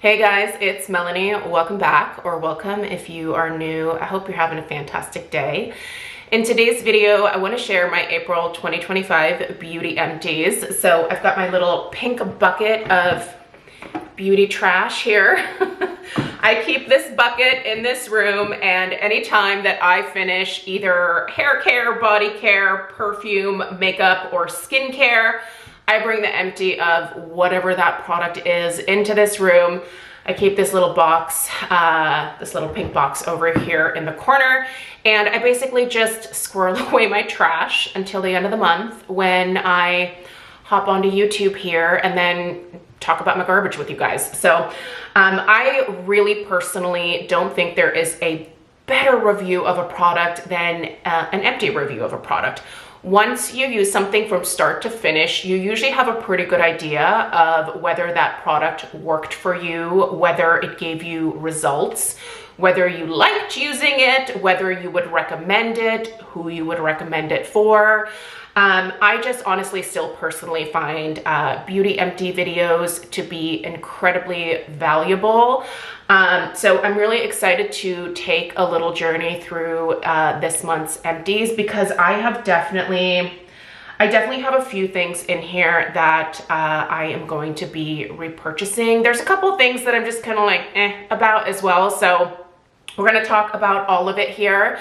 Hey guys, it's Melanie. Welcome back, or welcome if you are new. I hope you're having a fantastic day. In today's video, I want to share my April 2025 Beauty Empties. So I've got my little pink bucket of beauty trash here. I keep this bucket in this room, and anytime that I finish either hair care, body care, perfume, makeup, or skincare, I bring the empty of whatever that product is into this room. I keep this little box, this little pink box over here in the corner, and I basically just squirrel away my trash until the end of the month when I hop onto YouTube here and then talk about my garbage with you guys. So I really personally don't think there is a better review of a product than an empty review of a product. Once you use something from start to finish, you usually have a pretty good idea of whether that product worked for you, whether it gave you results, whether you liked using it, whether you would recommend it, who you would recommend it for. I just honestly still personally find beauty empty videos to be incredibly valuable. So I'm really excited to take a little journey through this month's empties, because I definitely have a few things in here that I am going to be repurchasing. There's a couple things that I'm just kind of like about as well. So we're going to talk about all of it here.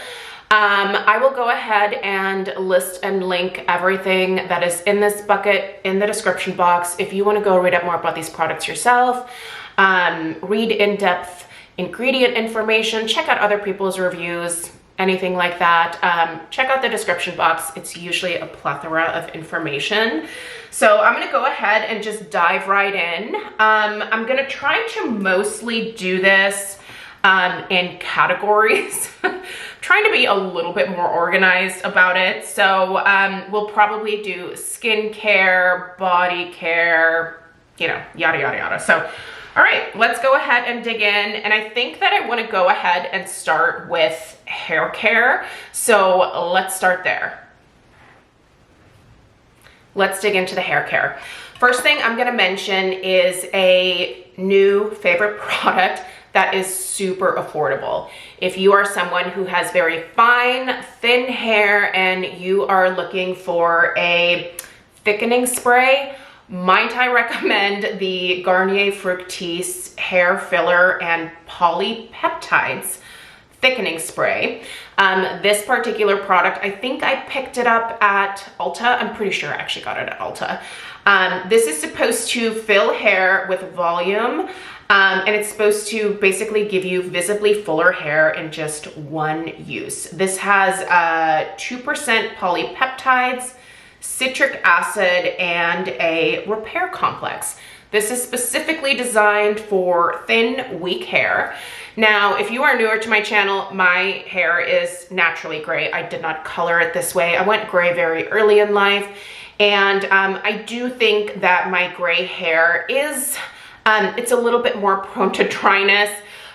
I will go ahead and list and link everything that is in this bucket in the description box. If you want to go read up more about these products yourself, read in-depth ingredient information, check out other people's reviews, anything like that, check out the description box. It's usually a plethora of information. So I'm going to go ahead and just dive right in. I'm going to try to mostly do this in categories, trying to be a little bit more organized about it. So we'll probably do skincare, body care, you know, yada, yada, yada. So, all right, let's go ahead and dig in. And I think that I want to go ahead and start with hair care. So let's start there. Let's dig into the hair care. First thing I'm going to mention is a new favorite product that is super affordable. If you are someone who has very fine, thin hair and you are looking for a thickening spray, might I recommend the Garnier Fructis Hair Filler and Polypeptides Thickening Spray. This particular product, I think I picked it up at Ulta. I'm pretty sure I actually got it at Ulta. This is supposed to fill hair with volume, and it's supposed to basically give you visibly fuller hair in just one use. This has 2% polypeptides, citric acid, and a repair complex. This is specifically designed for thin, weak hair. Now, if you are newer to my channel, my hair is naturally gray. I did not color it this way. I went gray very early in life, and I do think that my gray hair is it's a little bit more prone to dryness,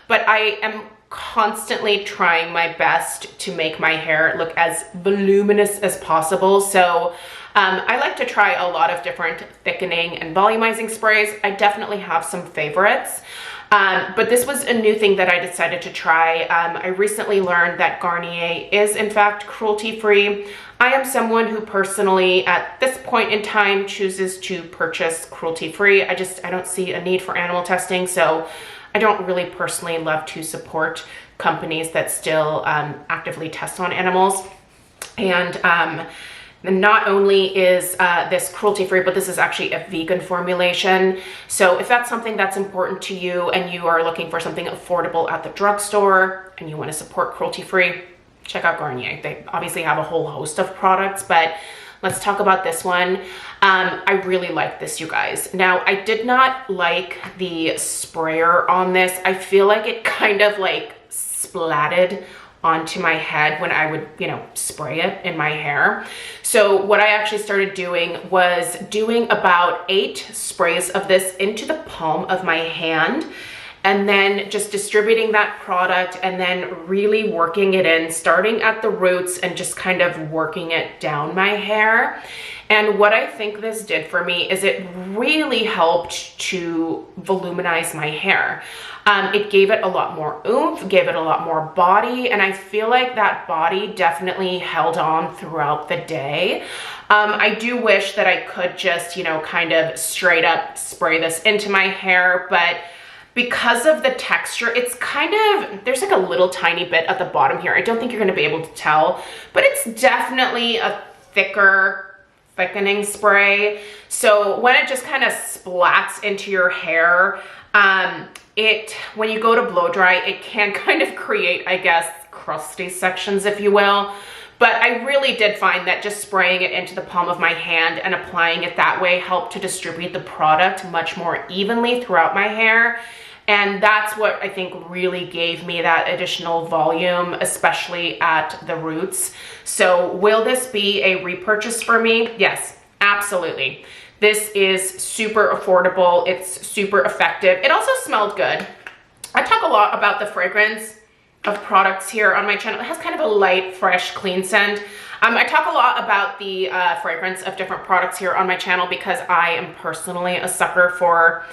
but I am constantly trying my best to make my hair look as voluminous as possible. So I like to try a lot of different thickening and volumizing sprays. I definitely have some favorites, but this was a new thing that I decided to try. I recently learned that Garnier is in fact cruelty-free. I am someone who personally at this point in time chooses to purchase cruelty-free. I don't see a need for animal testing, so I don't really personally love to support companies that still actively test on animals. And not only is this cruelty-free, but this is actually a vegan formulation. So if that's something that's important to you and you are looking for something affordable at the drugstore and you want to support cruelty-free, check out Garnier. They obviously have a whole host of products, but let's talk about this one. I really like this, you guys. Now, I did not like the sprayer on this. I feel like it kind of like splatted onto my head when I would, you know, spray it in my hair. So what I actually started doing was doing about 8 sprays of this into the palm of my hand. and then just distributing that product and then really working it in, starting at the roots and just kind of working it down my hair. And what I think this did for me is it really helped to voluminize my hair. It gave it a lot more oomph, gave it a lot more body, and I feel like that body definitely held on throughout the day. I do wish that I could just, you know, kind of straight up spray this into my hair, but because of the texture, it's kind of, there's like a little tiny bit at the bottom here. I don't think you're gonna be able to tell, but it's definitely a thickening spray. So when it just kind of splats into your hair, when you go to blow dry, it can kind of create, I guess, crusty sections, if you will. But I really did find that just spraying it into the palm of my hand and applying it that way helped to distribute the product much more evenly throughout my hair. And that's what I think really gave me that additional volume, especially at the roots. So will this be a repurchase for me? Yes, absolutely. This is super affordable. It's super effective. It also smelled good. I talk a lot about the fragrance of products here on my channel. It has kind of a light, fresh, clean scent. I talk a lot about the fragrance of different products here on my channel because I am personally a sucker for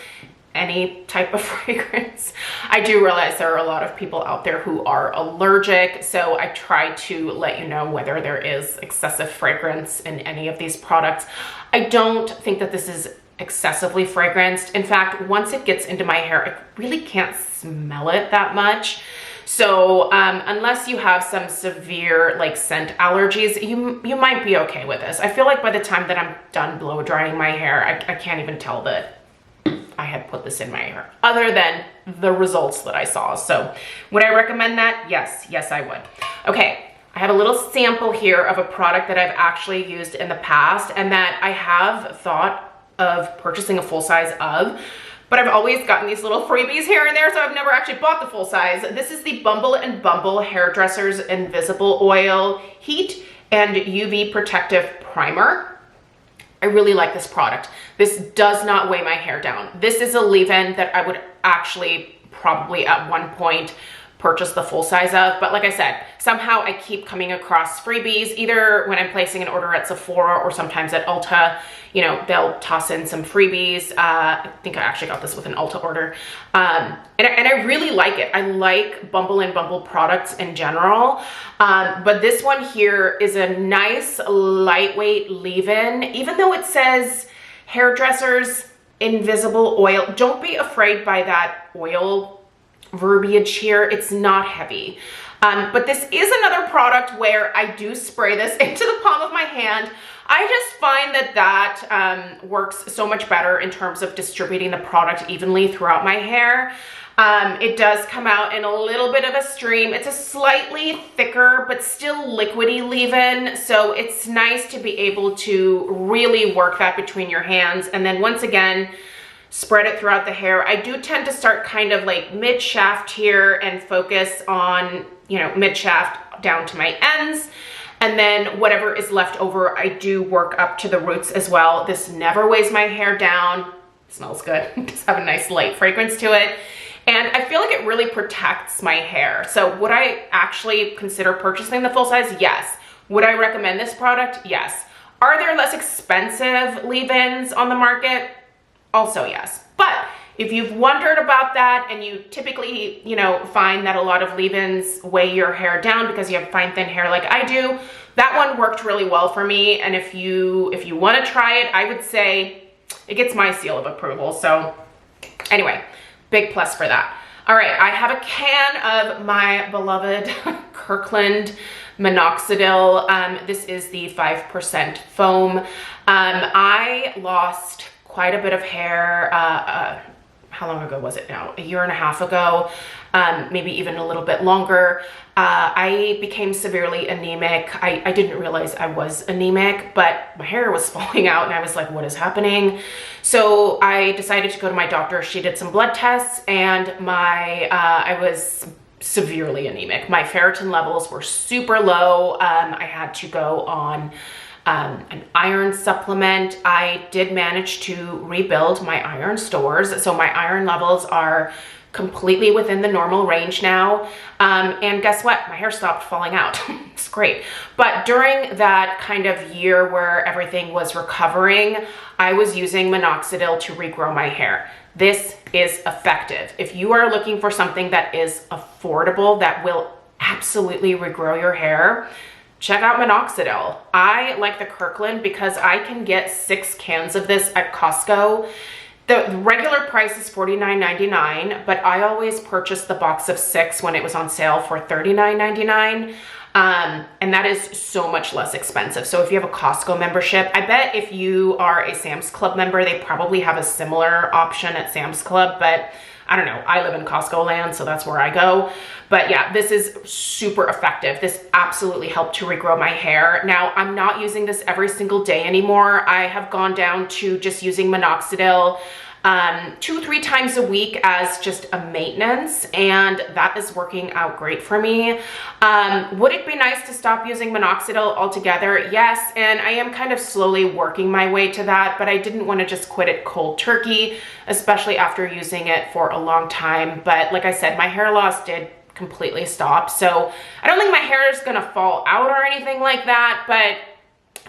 any type of fragrance. I do realize there are a lot of people out there who are allergic, so I try to let you know whether there is excessive fragrance in any of these products. I don't think that this is excessively fragranced. In fact, once it gets into my hair, I really can't smell it that much. So unless you have some severe like scent allergies, you might be okay with this. I feel like by the time that I'm done blow drying my hair, I can't even tell that I had put this in my hair, other than the results that I saw. So would I recommend that? Yes, I would. Okay, I have a little sample here of a product that I've actually used in the past and that I have thought of purchasing a full size of, but I've always gotten these little freebies here and there, so I've never actually bought the full size. This is the Bumble and Bumble Hairdresser's Invisible Oil Heat and UV Protective Primer. I really like this product. This does not weigh my hair down. This is a leave-in that I would actually probably at one point purchase the full size of, but like I said, somehow I keep coming across freebies, either when I'm placing an order at Sephora or sometimes at Ulta. You know, they'll toss in some freebies. I think I actually got this with an Ulta order. And I really like it. I like Bumble and Bumble products in general. But this one here is a nice lightweight leave-in. Even though it says Hairdresser's Invisible Oil, don't be afraid by that oil verbiage here. It's not heavy. But this is another product where I do spray this into the palm of my hand. I just find that works so much better in terms of distributing the product evenly throughout my hair. It does come out in a little bit of a stream. It's a slightly thicker but still liquidy leave-in, so it's nice to be able to really work that between your hands, and then once again spread it throughout the hair. I do tend to start kind of like mid-shaft here and focus on, you know, mid-shaft down to my ends. And then whatever is left over, I do work up to the roots as well. This never weighs my hair down. It smells good. It does have a nice light fragrance to it. And I feel like it really protects my hair. So would I actually consider purchasing the full size? Yes. Would I recommend this product? Yes. Are there less expensive leave-ins on the market? Also yes. But if you've wondered about that and you typically, you know, find that a lot of leave-ins weigh your hair down because you have fine, thin hair like I do, that one worked really well for me. And if you want to try it, I would say it gets my seal of approval. So anyway, big plus for that. All right, I have a can of my beloved Kirkland minoxidil. This is the 5% foam. I lost quite a bit of hair. How long ago was it now? A year and a half ago, maybe even a little bit longer. I became severely anemic. I didn't realize I was anemic, but my hair was falling out and I was like, what is happening? So I decided to go to my doctor. She did some blood tests and I was severely anemic. My ferritin levels were super low. I had to go on an iron supplement. I did manage to rebuild my iron stores, so my iron levels are completely within the normal range now. And guess what? My hair stopped falling out. It's great. But during that kind of year where everything was recovering, I was using minoxidil to regrow my hair. This is effective. If you are looking for something that is affordable, that will absolutely regrow your hair, check out minoxidil. I like the Kirkland because I can get 6 cans of this at Costco. The regular price is $49.99, but I always purchased the box of 6 when it was on sale for $39.99. And that is so much less expensive. So if you have a Costco membership, I bet if you are a Sam's Club member, they probably have a similar option at Sam's Club, but I don't know. I live in Costco land, so that's where I go. But yeah, this is super effective. This absolutely helped to regrow my hair. Now, I'm not using this every single day anymore. I have gone down to just using minoxidil 2-3 times a week as just a maintenance, and that is working out great for me. Would it be nice to stop using minoxidil altogether? Yes, and I am kind of slowly working my way to that, but I didn't want to just quit it cold turkey, especially after using it for a long time. But like I said, my hair loss did completely stop, so I don't think my hair is gonna fall out or anything like that, but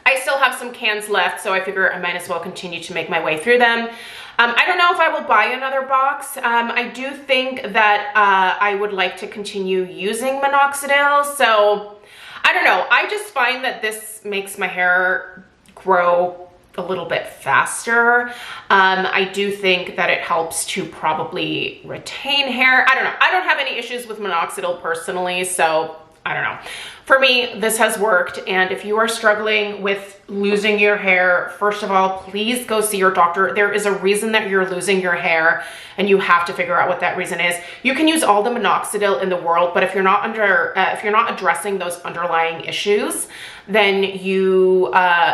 I still have some cans left, so I figure I might as well continue to make my way through them. I don't know if I will buy another box. I do think that I would like to continue using minoxidil, so I don't know. I just find that this makes my hair grow a little bit faster. I do think that it helps to probably retain hair. I don't know. I don't have any issues with minoxidil personally, so I don't know. For me, this has worked, and if you are struggling with losing your hair, first of all, please go see your doctor. There is a reason that you're losing your hair, and you have to figure out what that reason is. You can use all the minoxidil in the world, but if you're not addressing those underlying issues, then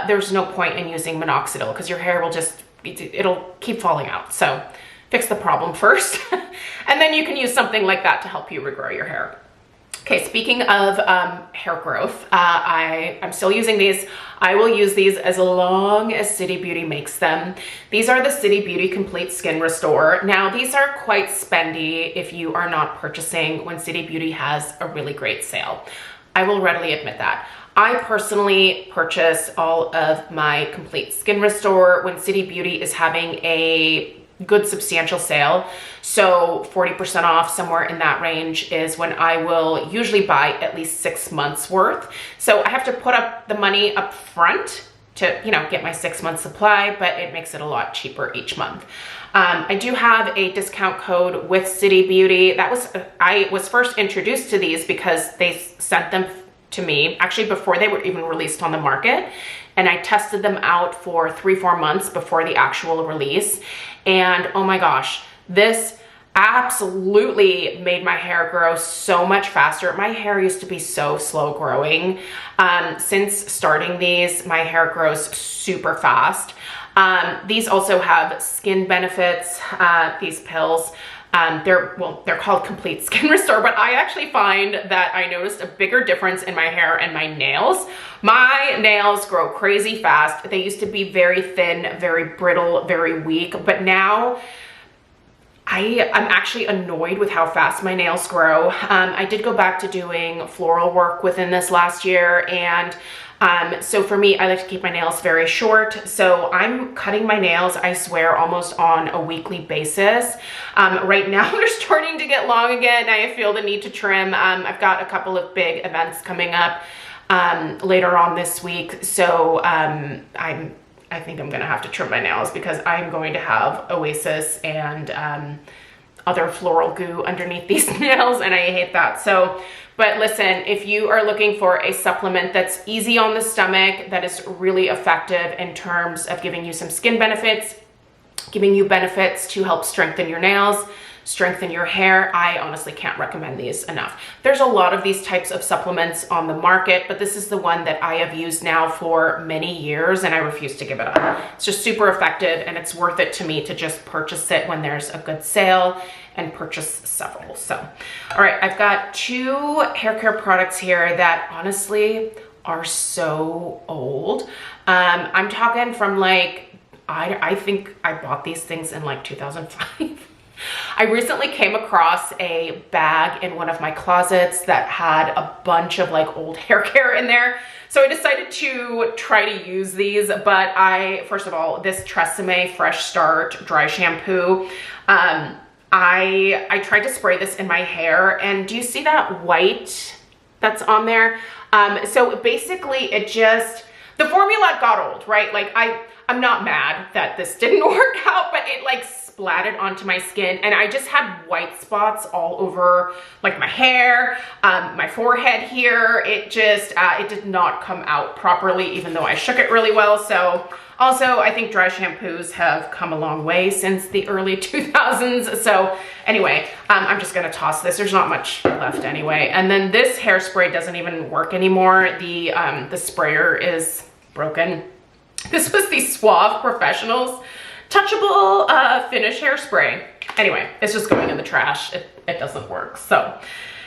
there's no point in using minoxidil because your hair will it'll keep falling out. So fix the problem first, and then you can use something like that to help you regrow your hair. Okay, speaking of hair growth, I'm still using these. I will use these as long as City Beauty makes them. These are the City Beauty Complete Skin Restore. Now, these are quite spendy if you are not purchasing when City Beauty has a really great sale. I will readily admit that. I personally purchase all of my Complete Skin Restore when City Beauty is having a good substantial sale. So 40% off, somewhere in that range, is when I will usually buy at least 6 months worth. So I have to put up the money up front to, get my 6 month supply, but it makes it a lot cheaper each month. I do have a discount code with City Beauty. I was first introduced to these because they sent them to me actually before they were even released on the market. And I tested them out for 3-4 months before the actual release. And oh my gosh, this absolutely made my hair grow so much faster. My hair used to be so slow growing. Since starting these, my hair grows super fast. These also have skin benefits, these pills. They're called Complete Skin Restore, but I actually find that I noticed a bigger difference in my hair and my nails. My nails grow crazy fast. They used to be very thin, very brittle, very weak, but now I'm actually annoyed with how fast my nails grow. I did go back to doing floral work within this last year, and so for me, I like to keep my nails very short. So I'm cutting my nails, I swear, almost on a weekly basis. Right now they're starting to get long again. I feel the need to trim. I've got a couple of big events coming up later on this week. So I think I'm gonna have to trim my nails because I'm going to have Oasis and other floral goo underneath these nails, and I hate that. So, but listen, if you are looking for a supplement that's easy on the stomach, that is really effective in terms of giving you some skin benefits, giving you benefits to help strengthen your nails, strengthen your hair, I honestly can't recommend these enough. There's a lot of these types of supplements on the market, but this is the one that I have used now for many years, and I refuse to give it up. It's just super effective, and it's worth it to me to just purchase it when there's a good sale and purchase several. So, all right, I've got 2 hair care products here that honestly are so old. I'm talking from like, I think I bought these things in like 2005. I recently came across a bag in one of my closets that had a bunch of like old hair care in there. So I decided to try to use these, but first of all, this Tresemme Fresh Start dry shampoo, I tried to spray this in my hair, and do you see that white that's on there? So basically the formula got old, right? Like I'm not mad that this didn't work out, but it like splatted onto my skin, and I just had white spots all over like my hair, my forehead here. It did not come out properly, even though I shook it really well. So also, I think dry shampoos have come a long way since the early 2000s. So anyway, I'm just gonna toss this. There's not much left anyway. And then this hairspray doesn't even work anymore. The sprayer is broken. This was the Suave Professionals touchable finish hairspray. Anyway, it's just going in the trash. It doesn't work. So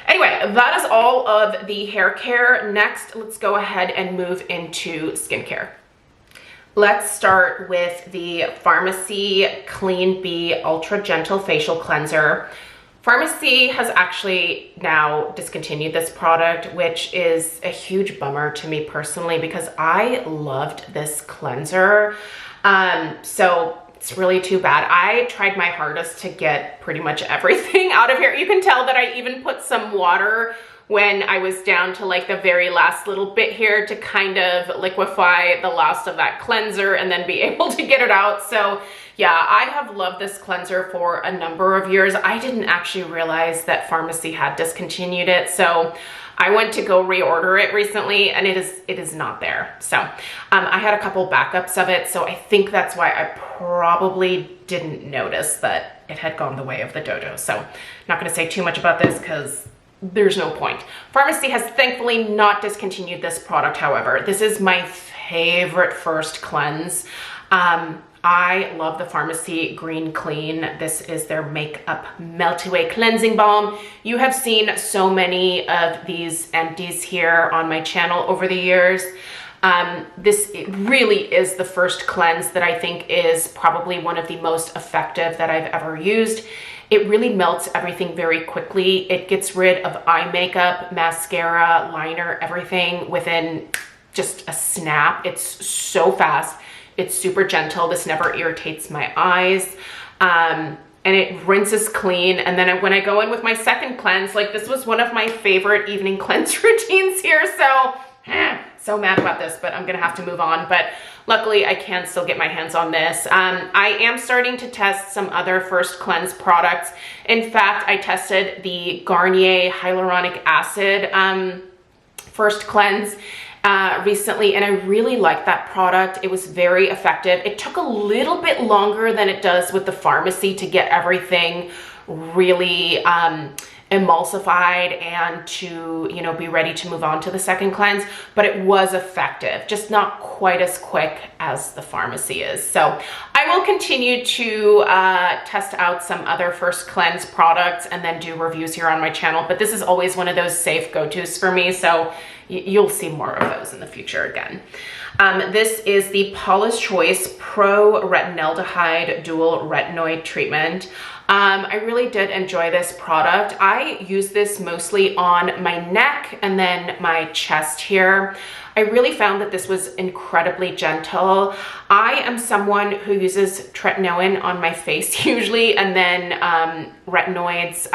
anyway, that is all of the hair care. Next, let's go ahead and move into skincare. Let's start with the Pharmacy Clean Bee Ultra Gentle Facial Cleanser. Pharmacy has actually now discontinued this product, which is a huge bummer to me personally because I loved this cleanser. So it's really too bad. I tried my hardest to get pretty much everything out of here. You can tell that I even put some water when I was down to like the very last little bit here to kind of liquefy the last of that cleanser and then be able to get it out. So yeah, I have loved this cleanser for a number of years. I didn't actually realize that Pharmacy had discontinued it. So I went to go reorder it recently, and it is not there. So I had a couple backups of it. So I think that's why I probably didn't notice that it had gone the way of the dodo. So I'm not gonna say too much about this because there's no point. Pharmacy has thankfully not discontinued this product, however. This is my favorite first cleanse. I love the Pharmacy Green Clean. This is their Makeup Melt Away Cleansing Balm. You have seen so many of these empties here on my channel over the years. This really is the first cleanse that I think is probably one of the most effective that I've ever used. It really melts everything very quickly. It gets rid of eye makeup, mascara, liner, everything within just a snap. It's so fast. It's super gentle. This never irritates my eyes. And it rinses clean. And then when I go in with my second cleanse, like this was one of my favorite evening cleanse routines here. So mad about this, but I'm gonna have to move on. But luckily I can still get my hands on this. I am starting to test some other first cleanse products. In fact, I tested the Garnier Hyaluronic Acid first cleanse recently, and I really liked that product. It was very effective. It took a little bit longer than it does with the Pharmacy to get everything really emulsified and to, you know, be ready to move on to the second cleanse, but it was effective, just not quite as quick as the Pharmacy is. So I will continue to test out some other first cleanse products and then do reviews here on my channel, but this is always one of those safe go-tos for me, so you'll see more of those in the future again. This is the Paula's Choice Pro Retinaldehyde Dual Retinoid Treatment. I really did enjoy this product. I use this mostly on my neck and then my chest here. I really found that this was incredibly gentle. I am someone who uses tretinoin on my face usually, and then retinoids,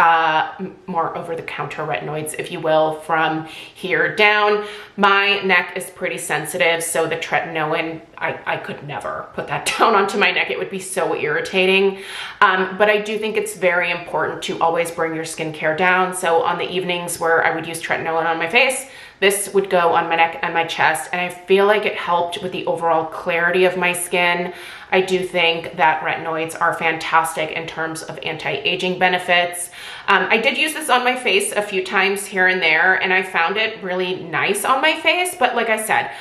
more over-the-counter retinoids, if you will, from here down. My neck is pretty sensitive, so the tretinoin, I could never put that down onto my neck. It would be so irritating. But I do think it's very important to always bring your skincare down. So on the evenings where I would use tretinoin on my face, this would go on my neck and my chest, and I feel like it helped with the overall clarity of my skin. I do think that retinoids are fantastic in terms of anti-aging benefits. I did use this on my face a few times here and there, and I found it really nice on my face, but like I said,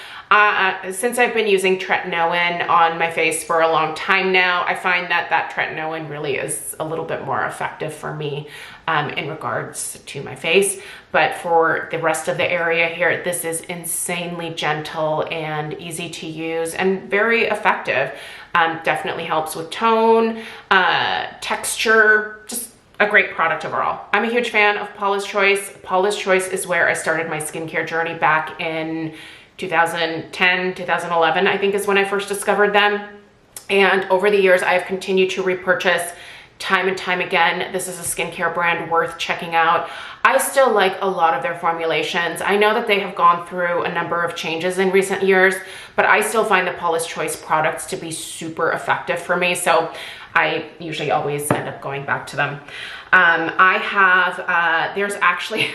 Since I've been using tretinoin on my face for a long time now, I find that that tretinoin really is a little bit more effective for me in regards to my face. But for the rest of the area here, this is insanely gentle and easy to use and very effective. Definitely helps with tone, texture, just a great product overall. I'm a huge fan of Paula's Choice. Paula's Choice is where I started my skincare journey back in 2010, 2011, I think is when I first discovered them. And over the years, I've continued to repurchase time and time again. This is a skincare brand worth checking out. I still like a lot of their formulations. I know that they have gone through a number of changes in recent years, but I still find the Paula's Choice products to be super effective for me. So I usually always end up going back to them. I have, there's actually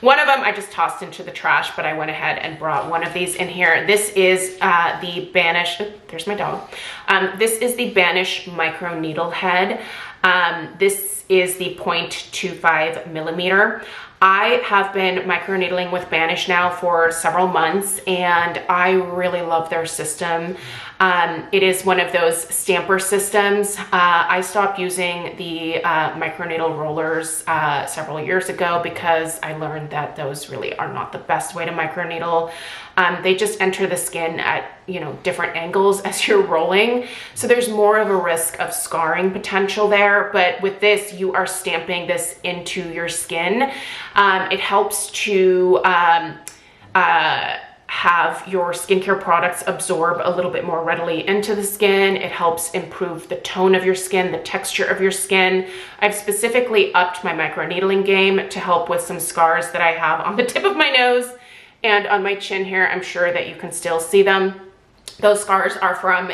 one of them I just tossed into the trash, but I went ahead and brought one of these in here. This is the Banish, there's my dog. This is the Banish Micro Needle Head. This is the 0.25 millimeter. I have been microneedling with Banish now for several months, and I really love their system. It is one of those stamper systems. I stopped using the microneedle rollers several years ago because I learned that those really are not the best way to microneedle. They just enter the skin at, you know, different angles as you're rolling. So there's more of a risk of scarring potential there. But with this, you are stamping this into your skin. It helps to have your skincare products absorb a little bit more readily into the skin. It helps improve the tone of your skin, the texture of your skin. I've specifically upped my microneedling game to help with some scars that I have on the tip of my nose and on my chin here. I'm sure that you can still see them. Those scars are from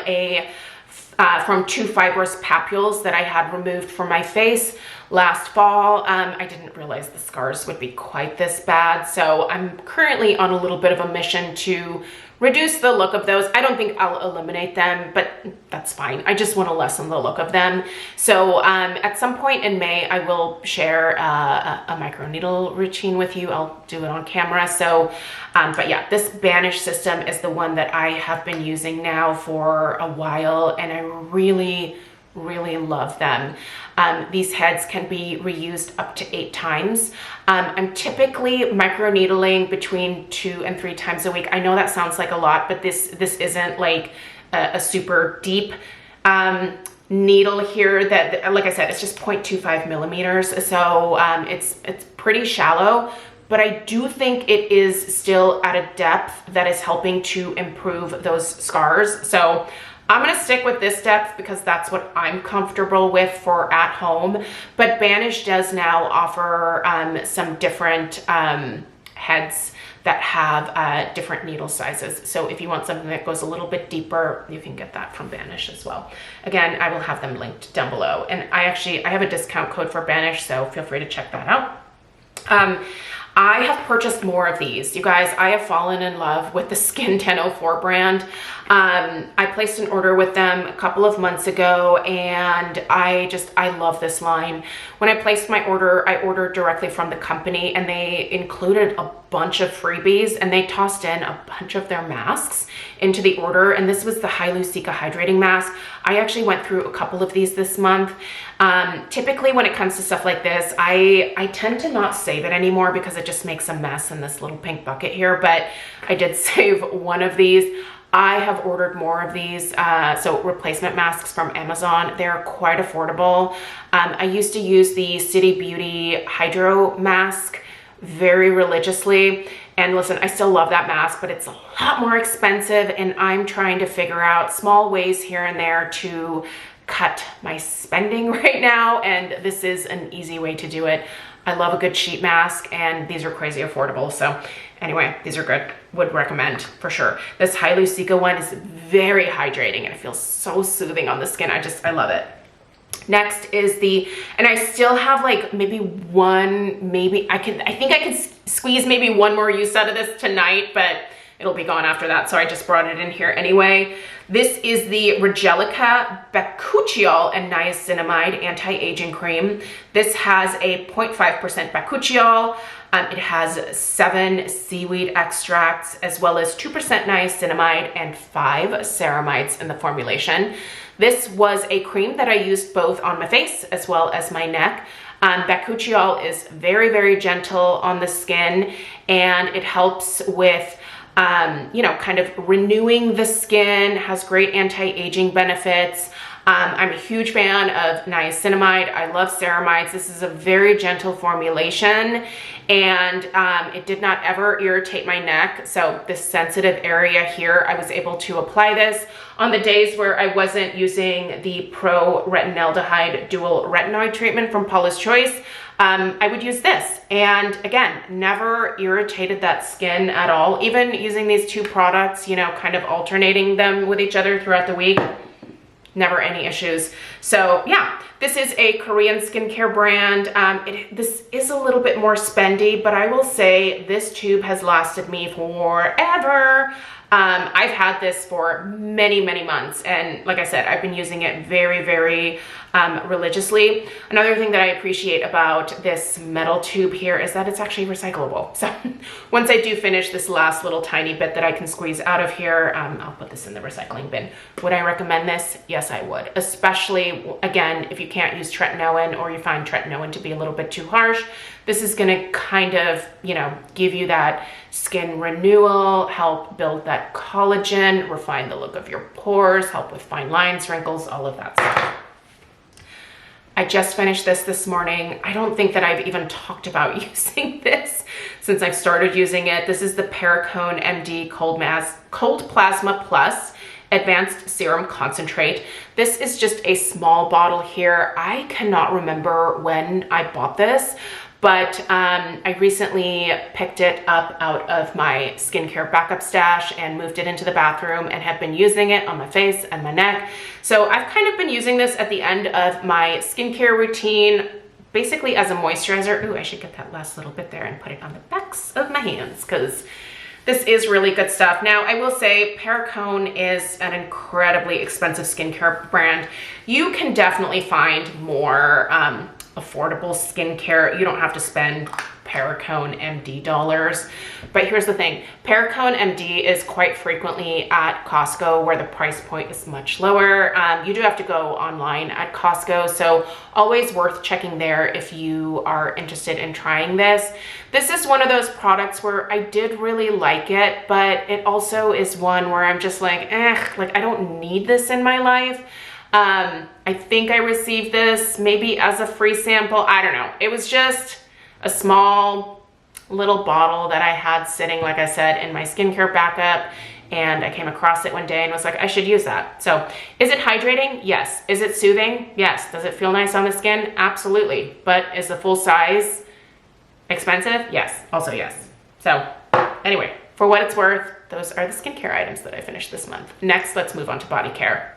two fibrous papules that I had removed from my face last fall. I didn't realize the scars would be quite this bad, so I'm currently on a little bit of a mission to reduce the look of those. I don't think I'll eliminate them, but that's fine. I just want to lessen the look of them. So at some point in May, I will share a microneedle routine with you. I'll do it on camera. So, but yeah, this Banish system is the one that I have been using now for a while, and I really love them. These heads can be reused up to 8 times. I'm typically microneedling between 2 and 3 times a week. I know that sounds like a lot, but this isn't like a super deep needle here. That, like I said, it's just 0.25 millimeters. So it's pretty shallow, but I do think it is still at a depth that is helping to improve those scars. So I'm gonna stick with this depth because that's what I'm comfortable with for at home. But Banish does now offer some different heads that have different needle sizes. So if you want something that goes a little bit deeper, you can get that from Banish as well. Again, I will have them linked down below. And I have a discount code for Banish, so feel free to check that out. I have purchased more of these. You guys, I have fallen in love with the Skin 1004 brand. I placed an order with them a couple of months ago, and I love this line. When I placed my order, I ordered directly from the company, and they included a bunch of freebies, and they tossed in a bunch of their masks into the order. And this was the Hylucica hydrating mask. I actually went through a couple of these this month. Typically when it comes to stuff like this, I tend to not save it anymore because it just makes a mess in this little pink bucket here, but I did save one of these. I have ordered more of these, so replacement masks from Amazon. They're quite affordable. I used to use the City Beauty Hydro Mask very religiously. And listen, I still love that mask, but it's a lot more expensive, and I'm trying to figure out small ways here and there to cut my spending right now, and this is an easy way to do it. I love a good sheet mask, and these are crazy affordable. So anyway, these are good. Would recommend for sure. This Hylucica one is very hydrating, and it feels so soothing on the skin. I love it. Next is and I still have like maybe one, I think I can squeeze maybe one more use out of this tonight, but it'll be gone after that. So I just brought it in here anyway. This is the Regelica Bakuchiol and Niacinamide Anti-Aging Cream. This has a 0.5% bakuchiol. It has 7 seaweed extracts, as well as 2% niacinamide and 5 ceramides in the formulation. This was a cream that I used both on my face as well as my neck. Bakuchiol is very, very gentle on the skin, and it helps with you know, kind of renewing the skin, has great anti-aging benefits. I'm a huge fan of niacinamide. I love ceramides. This is a very gentle formulation, and it did not ever irritate my neck. So this sensitive area here, I was able to apply this on the days where I wasn't using the Pro Retinaldehyde Dual Retinoid treatment from Paula's Choice. I would use this, and again, never irritated that skin at all. Even using these two products, you know, kind of alternating them with each other throughout the week, never any issues. So yeah, this is a Korean skincare brand. This is a little bit more spendy, but I will say this tube has lasted me forever. I've had this for many, many months, and like I said, I've been using it very, very religiously. Another thing that I appreciate about this metal tube here is that it's actually recyclable. So once I do finish this last little tiny bit that I can squeeze out of here, I'll put this in the recycling bin. Would I recommend this? Yes, I would. Especially, again, if you can't use tretinoin or you find tretinoin to be a little bit too harsh. This is gonna kind of, you know, give you that skin renewal, help build that collagen, refine the look of your pores, help with fine lines, wrinkles, all of that stuff. I just finished this morning. I don't think that I've even talked about using this since I've started using it. This is the Perfume MD Cold Plasma Plus Advanced Serum Concentrate. This is just a small bottle here. I cannot remember when I bought this, but I recently picked it up out of my skincare backup stash and moved it into the bathroom and have been using it on my face and my neck. So I've kind of been using this at the end of my skincare routine, basically as a moisturizer. Ooh, I should get that last little bit there and put it on the backs of my hands, because this is really good stuff. Now, I will say Perfume is an incredibly expensive skincare brand. You can definitely find more affordable skincare. You don't have to spend Perfume MD dollars. But here's the thing, Perfume MD is quite frequently at Costco, where the price point is much lower. You do have to go online at Costco, so always worth checking there if you are interested in trying this. This is one of those products where I did really like it, but it also is one where I'm just like, like I don't need this in my life. I think I received this maybe as a free sample. I don't know. It was just a small little bottle that I had sitting, like I said, in my skincare backup, and I came across it one day and was like, I should use that. So is it hydrating? Yes. Is it soothing? Yes. Does it feel nice on the skin? Absolutely. But is the full size expensive? Yes. Also yes. So anyway, for what it's worth, those are the skincare items that I finished this month. Next, let's move on to body care.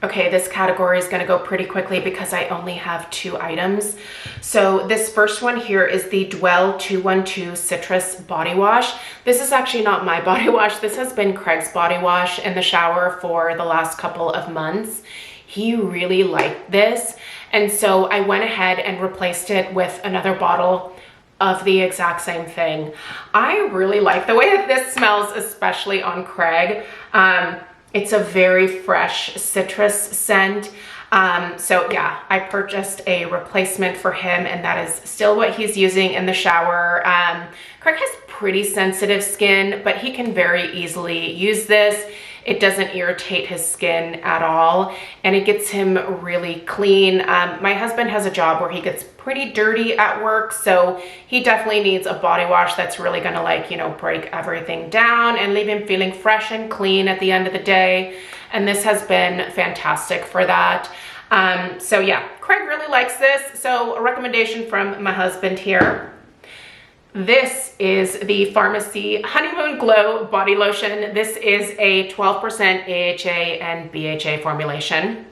Okay, this category is gonna go pretty quickly because I only have 2 items. So this first one here is the Dwell 212 Citrus Body Wash. This is actually not my body wash. This has been Craig's body wash in the shower for the last couple of months. He really liked this, and so I went ahead and replaced it with another bottle of the exact same thing. I really like the way that this smells, especially on Craig. It's a very fresh citrus scent. So yeah, I purchased a replacement for him, and that is still what he's using in the shower. Craig has pretty sensitive skin, but he can very easily use this. It doesn't irritate his skin at all, and it gets him really clean. My husband has a job where he gets pretty dirty at work, so he definitely needs a body wash that's really gonna, like, you know, break everything down and leave him feeling fresh and clean at the end of the day. And this has been fantastic for that. So yeah, Craig really likes this. So a recommendation from my husband here. This is the Pharmacy Honeymoon Glow Body Lotion. This is a 12% AHA and BHA formulation.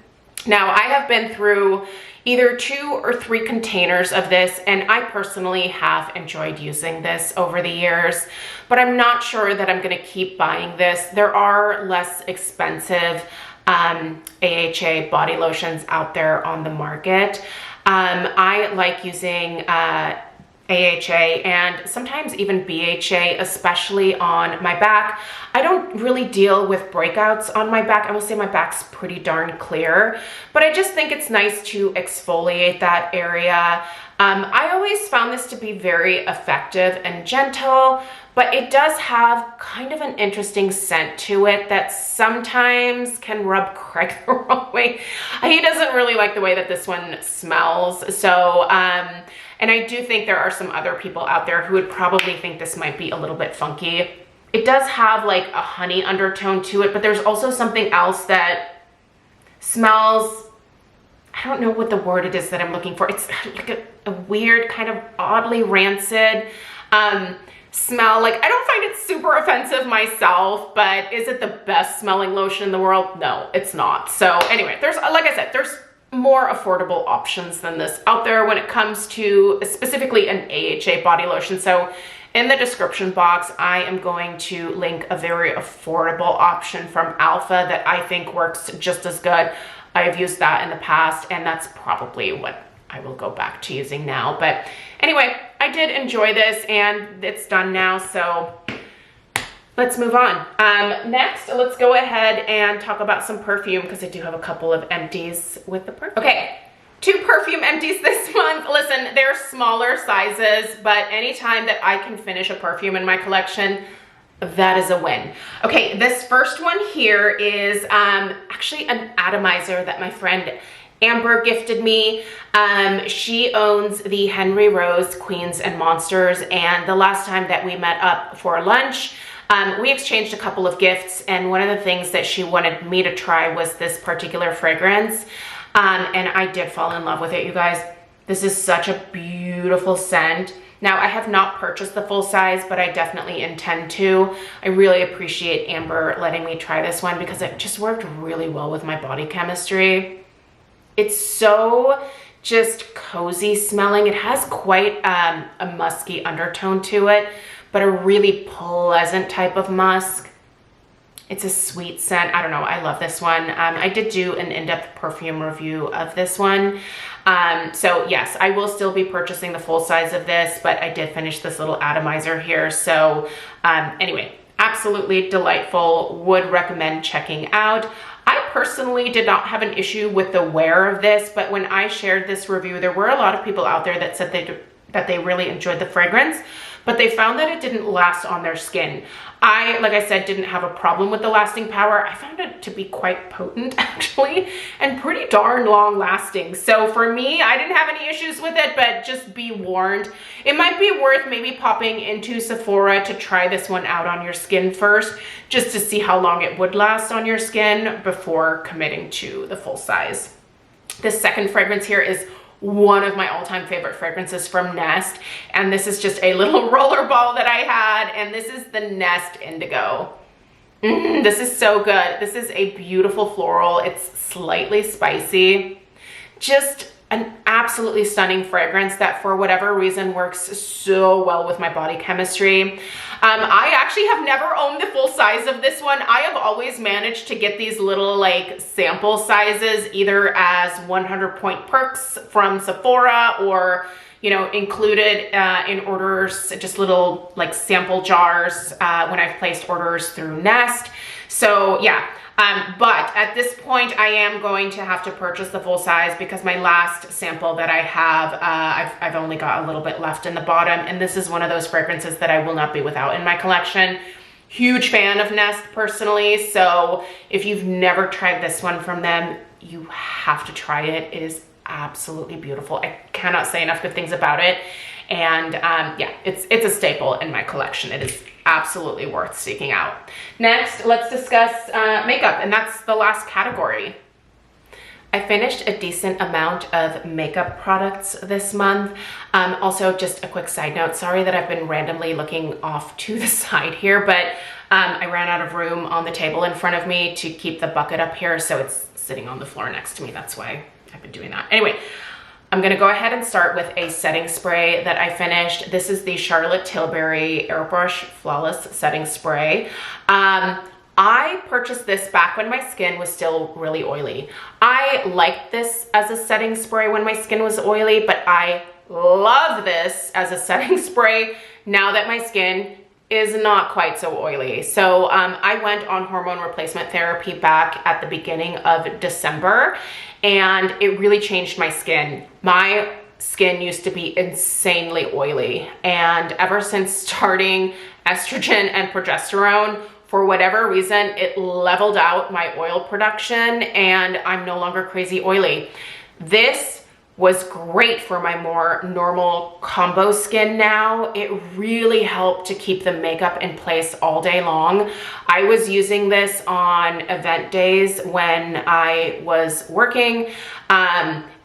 Now, I have been through either 2 or 3 containers of this, and I personally have enjoyed using this over the years, but I'm not sure that I'm gonna keep buying this. There are less expensive AHA body lotions out there on the market. I like using AHA and sometimes even BHA, especially on my back. I don't really deal with breakouts on my back. I will say my back's pretty darn clear, but I just think it's nice to exfoliate that area. I always found this to be very effective and gentle, but it does have kind of an interesting scent to it that sometimes can rub Craig the wrong way. He doesn't really like the way that this one smells. So, and I do think there are some other people out there who would probably think this might be a little bit funky. It does have like a honey undertone to it, but there's also something else that smells, I don't know what the word it is that I'm looking for. It's like a weird kind of oddly rancid smell. Like, I don't find it super offensive myself, but is it the best smelling lotion in the world? No, it's not. So anyway, there's, like I said, there's more affordable options than this out there when it comes to specifically an AHA body lotion. So in the description box, I am going to link a very affordable option from Alpha that I think works just as good. I have used that in the past, and that's probably what I will go back to using now. But anyway, I did enjoy this, and it's done now, so let's move on. Next, let's go ahead and talk about some perfume, because I do have a couple of empties with the perfume. Okay, 2 perfume empties this month. Listen, they're smaller sizes, but anytime that I can finish a perfume in my collection, that is a win. Okay, this first one here is actually an atomizer that my friend Amber gifted me. She owns the Henry Rose Queens and Monsters, and the last time that we met up for lunch, we exchanged a couple of gifts, and one of the things that she wanted me to try was this particular fragrance, and I did fall in love with it, you guys. This is such a beautiful scent. Now, I have not purchased the full size, but I definitely intend to. I really appreciate Amber letting me try this one because it just worked really well with my body chemistry. It's so just cozy smelling. It has quite a musky undertone to it, but a really pleasant type of musk. It's a sweet scent. I don't know. I love this one. I did do an in-depth perfume review of this one. So yes, I will still be purchasing the full size of this, but I did finish this little atomizer here. So anyway, absolutely delightful. Would recommend checking out. I personally did not have an issue with the wear of this, but when I shared this review, there were a lot of people out there that said that they really enjoyed the fragrance, but they found that it didn't last on their skin. I, like I said, didn't have a problem with the lasting power. I found it to be quite potent, actually, and pretty darn long lasting. So for me, I didn't have any issues with it, but just be warned. It might be worth maybe popping into Sephora to try this one out on your skin first, just to see how long it would last on your skin before committing to the full size. The second fragrance here is one of my all-time favorite fragrances from Nest, and this is just a little roller ball that I had, and this is the Nest Indigo. This is so good. This is a beautiful floral. It's slightly spicy. Just an absolutely stunning fragrance that for whatever reason works so well with my body chemistry. I actually have never owned the full size of this one. I have always managed to get these little like sample sizes either as 100 point perks from Sephora or, you know, included in orders, just little like sample jars when I've placed orders through Nest. So yeah. But at this point, I am going to have to purchase the full size because my last sample that I have, I've only got a little bit left in the bottom. And this is one of those fragrances that I will not be without in my collection. Huge fan of Nest personally. So if you've never tried this one from them, you have to try it. It is absolutely beautiful. I cannot say enough good things about it. And yeah, it's a staple in my collection. It is absolutely worth seeking out. Next, let's discuss makeup, and that's the last category. I finished a decent amount of makeup products this month. Also, just a quick side note, sorry that I've been randomly looking off to the side here, but I ran out of room on the table in front of me to keep the bucket up here, so it's sitting on the floor next to me. That's why I've been doing that. Anyway, I'm gonna go ahead and start with a setting spray that I finished. This is the Charlotte Tilbury Airbrush Flawless Setting Spray. I purchased this back when my skin was still really oily. I liked this as a setting spray when my skin was oily, but I love this as a setting spray now that my skin is not quite so oily. So I went on hormone replacement therapy back at the beginning of December, and it really changed my skin. My skin used to be insanely oily, and ever since starting estrogen and progesterone, for whatever reason, it leveled out my oil production and I'm no longer crazy oily. This was great for my more normal combo skin now. It really helped to keep the makeup in place all day long. I was using this on event days when I was working.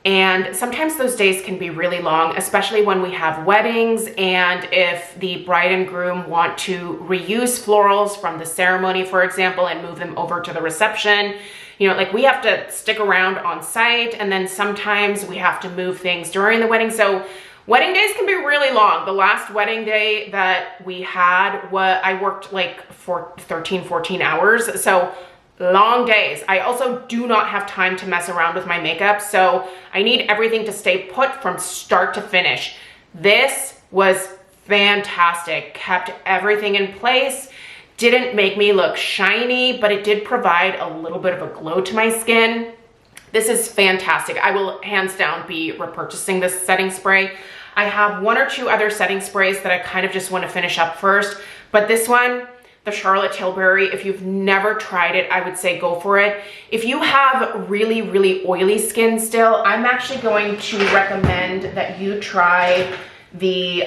And sometimes those days can be really long, especially when we have weddings and if the bride and groom want to reuse florals from the ceremony, for example, and move them over to the reception. You know, like we have to stick around on site, and then sometimes we have to move things during the wedding. So wedding days can be really long. The last wedding day that we had, I worked like for 13, 14 hours. So long days. I also do not have time to mess around with my makeup, so I need everything to stay put from start to finish. This was fantastic. Kept everything in place. Didn't make me look shiny, but it did provide a little bit of a glow to my skin. This is fantastic. I will hands down be repurchasing this setting spray. I have one or two other setting sprays that I kind of just want to finish up first, but this one, the Charlotte Tilbury, if you've never tried it, I would say go for it. If you have really, really oily skin still, I'm actually going to recommend that you try the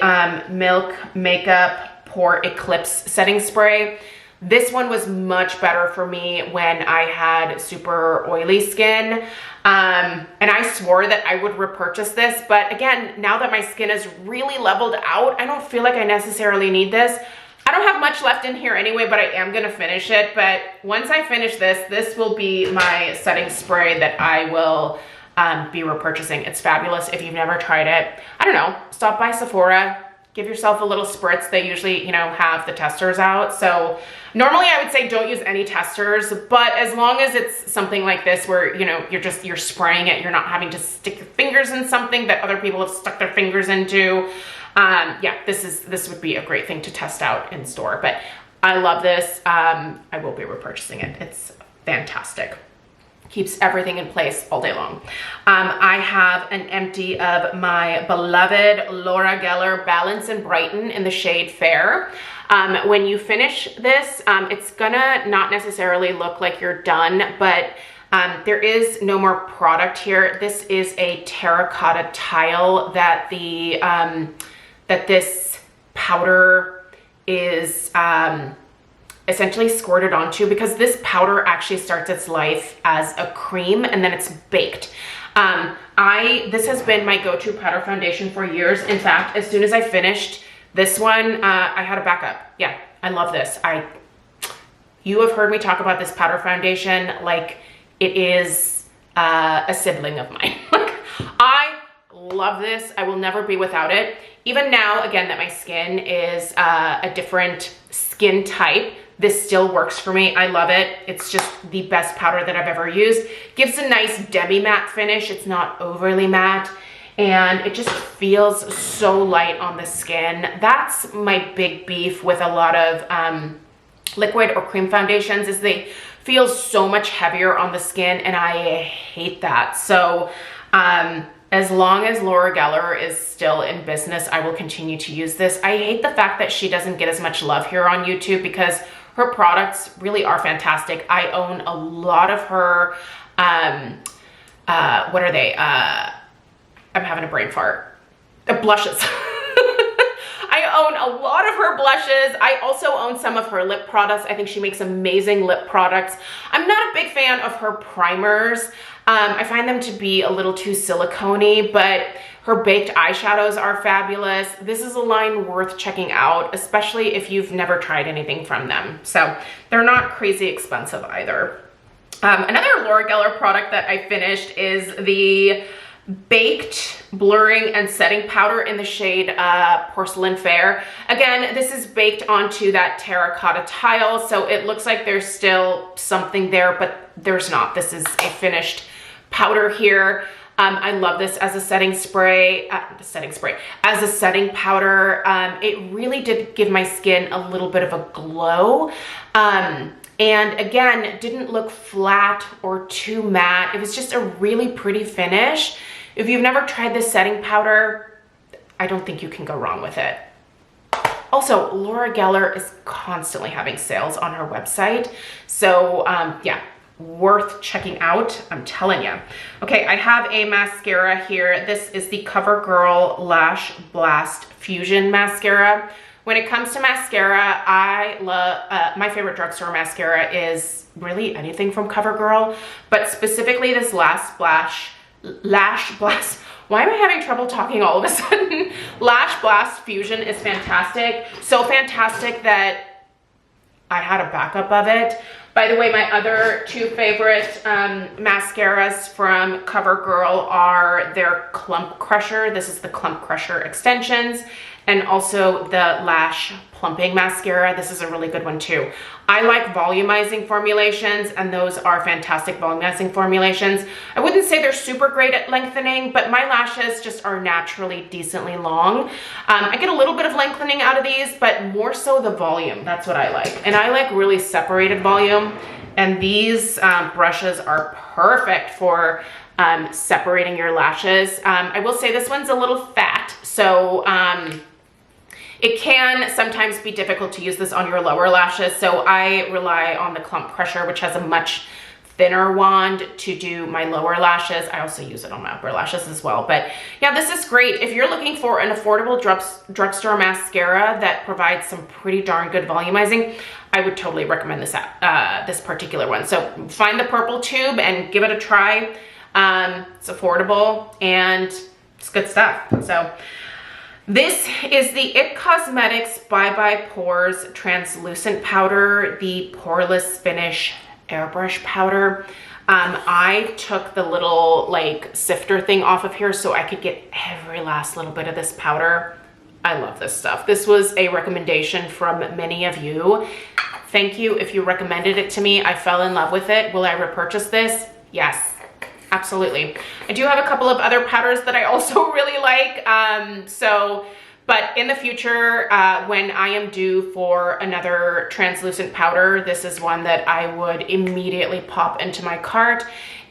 Milk Makeup Pore Eclipse Setting Spray. This one was much better for me when I had super oily skin. And I swore that I would repurchase this, but again, now that my skin is really leveled out, I don't feel like I necessarily need this. I don't have much left in here anyway, but I am gonna finish it. But once I finish this, this will be my setting spray that I will be repurchasing. It's fabulous. If you've never tried it, I don't know, stop by Sephora, give yourself a little spritz. They usually, you know, have the testers out. So normally I would say don't use any testers, but as long as it's something like this where, you know, you're spraying it, you're not having to stick your fingers in something that other people have stuck their fingers into. Yeah, this would be a great thing to test out in store, but I love this. I will be repurchasing it. It's fantastic. Keeps everything in place all day long. I have an empty of my beloved Laura Geller Balance and Brighten in the shade Fair. When you finish this, it's gonna not necessarily look like you're done, but there is no more product here. This is a terracotta tile that this powder is essentially squirted onto, because this powder actually starts its life as a cream and then it's baked. This has been my go-to powder foundation for years. In fact, as soon as I finished this one, I had a backup. Yeah, I love this. You have heard me talk about this powder foundation like it is a sibling of mine. Like, I love this. I will never be without it. Even now, again, that my skin is a different skin type, this still works for me. I love it. It's just the best powder that I've ever used. Gives a nice demi-matte finish. It's not overly matte, and it just feels so light on the skin. That's my big beef with a lot of liquid or cream foundations, is they feel so much heavier on the skin, and I hate that. So as long as Laura Geller is still in business, I will continue to use this. I hate the fact that she doesn't get as much love here on YouTube, because her products really are fantastic. I own a lot of her, what are they? I'm having a brain fart. Blushes. I own a lot of her blushes. I also own some of her lip products. I think she makes amazing lip products. I'm not a big fan of her primers. I find them to be a little too silicone-y, but her baked eyeshadows are fabulous. This is a line worth checking out, especially if you've never tried anything from them. So they're not crazy expensive either. Another Laura Geller product that I finished is the baked blurring and setting powder in the shade Porcelain Fair. Again, this is baked onto that terracotta tile, so it looks like there's still something there, but there's not. This is a finished powder here. I love this as a setting spray, as a setting powder. It really did give my skin a little bit of a glow. And again, didn't look flat or too matte. It was just a really pretty finish. If you've never tried this setting powder, I don't think you can go wrong with it. Also, Laura Geller is constantly having sales on her website. So yeah, worth checking out, I'm telling you. Okay, I have a mascara here. This is the CoverGirl Lash Blast Fusion Mascara. When it comes to mascara, I love, my favorite drugstore mascara is really anything from CoverGirl, but specifically this Lash Blast, why am I having trouble talking all of a sudden? Lash Blast Fusion is fantastic. So fantastic that I had a backup of it. By the way, my other two favorite mascaras from CoverGirl are their Clump Crusher. This is the Clump Crusher Extensions, and also the Lash Plumping Mascara. This is a really good one too. I like volumizing formulations, and those are fantastic volumizing formulations. I wouldn't say they're super great at lengthening, but my lashes just are naturally decently long. I get a little bit of lengthening out of these, but more so the volume. That's what I like. And I like really separated volume, and these brushes are perfect for separating your lashes. I will say this one's a little fat, so it can sometimes be difficult to use this on your lower lashes, so I rely on the Clump Crusher, which has a much thinner wand to do my lower lashes. I also use it on my upper lashes as well. But yeah, this is great. If you're looking for an affordable drugstore mascara that provides some pretty darn good volumizing, I would totally recommend this this particular one. So find the purple tube and give it a try. It's affordable and it's good stuff. So this is the IT Cosmetics Bye Bye Pores Translucent Powder, the Poreless Finish Airbrush Powder. I took the little like sifter thing off of here so I could get every last little bit of this powder. I love this stuff. This was a recommendation from many of you. Thank you if you recommended it to me. I fell in love with it. Will I repurchase this? Yes. Absolutely. I do have a couple of other powders that I also really like. But in the future, when I am due for another translucent powder, this is one that I would immediately pop into my cart.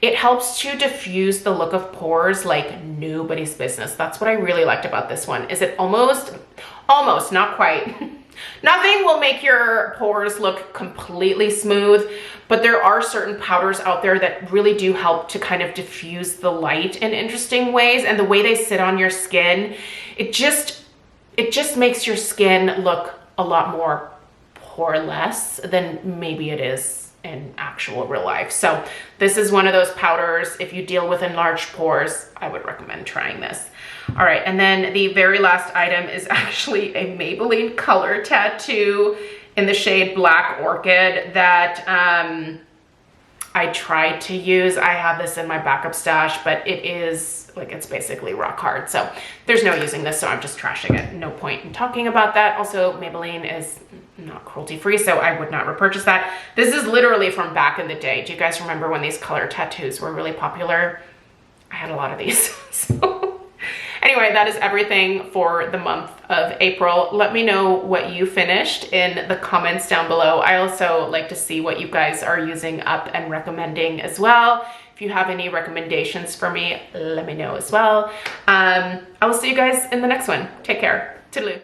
It helps to diffuse the look of pores like nobody's business. That's what I really liked about this one. Is it almost, not quite. Nothing will make your pores look completely smooth, but there are certain powders out there that really do help to kind of diffuse the light in interesting ways, and the way they sit on your skin, it just makes your skin look a lot more poreless than maybe it is in actual real life. So this is one of those powders, if you deal with enlarged pores, I would recommend trying this. All right, and then the very last item is actually a Maybelline color tattoo in the shade Black Orchid that I tried to use. I have this in my backup stash, but it is like, it's basically rock hard. So there's no using this, so I'm just trashing it. No point in talking about that. Also, Maybelline is not cruelty free, so I would not repurchase that. This is literally from back in the day. Do you guys remember when these color tattoos were really popular? I had a lot of these. So anyway, that is everything for the month of April. Let me know what you finished in the comments down below. I also like to see what you guys are using up and recommending as well. If you have any recommendations for me, let me know as well. I will see you guys in the next one. Take care. Toodaloo.